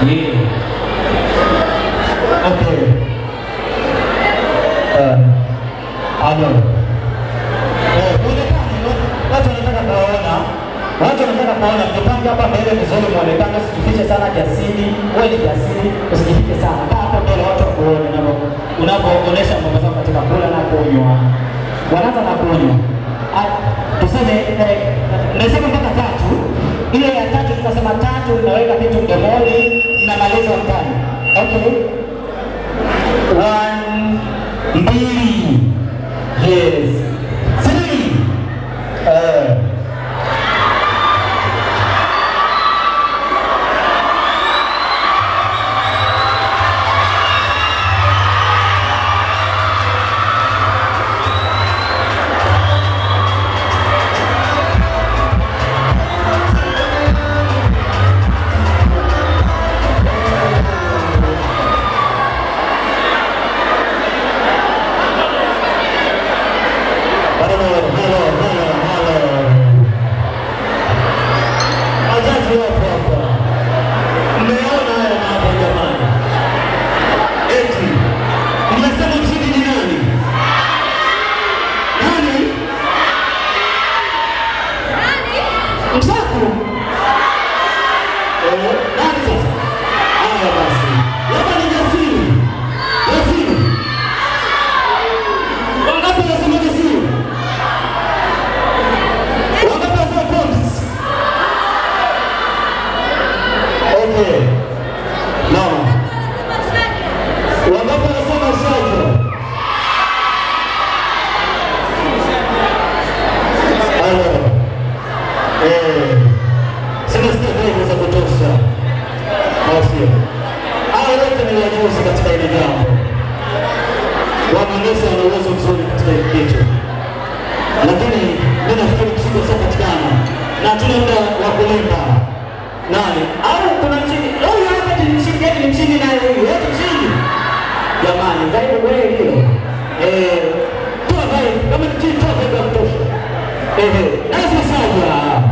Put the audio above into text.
Yeah. Okay. Ano. Watu wanataka kuona mpango hapa mbele vizuri muonekano usijifiche sana kiasili, wewe ni kiasili, usijifiche sana. Kaa hapo mbele watu wakuone unapoonesha mambo zako katika kula na kunywa. Wanaanza na kunywa. Tuseme nasema mpaka 3. Ile ya 3 tukasema 3 unaweka kitu mdomoni unamaliza mtani. Okay. 1 2 yes. 3 Nasıl sağ